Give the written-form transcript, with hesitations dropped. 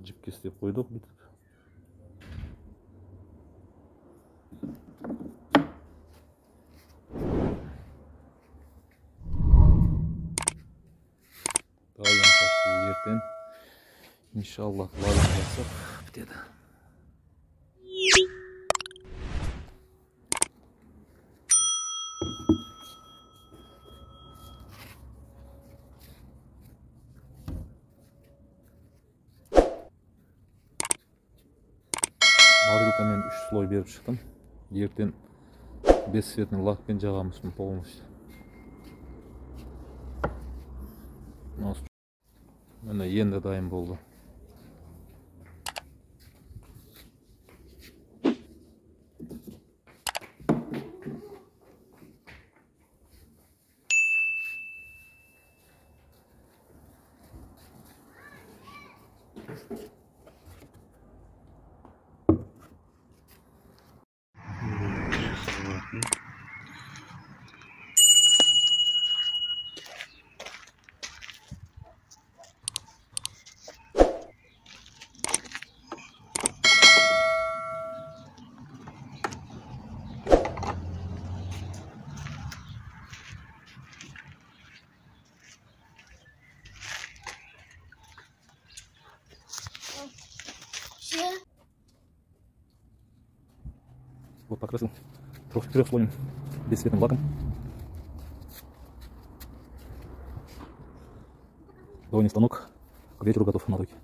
Жіпке істеп қойдық бүйтіп. Дайын қашты ертең. Иншаллах, лайын жасап бітеді. Морилкамен 3 слой беріп шықтым. Ертең бесцветный лакпен жағамыз полностью. Міне енді дайын болды. Вот покрасил трехслойным бесцветным лаком. Довольный станок к вечеру готов на руки.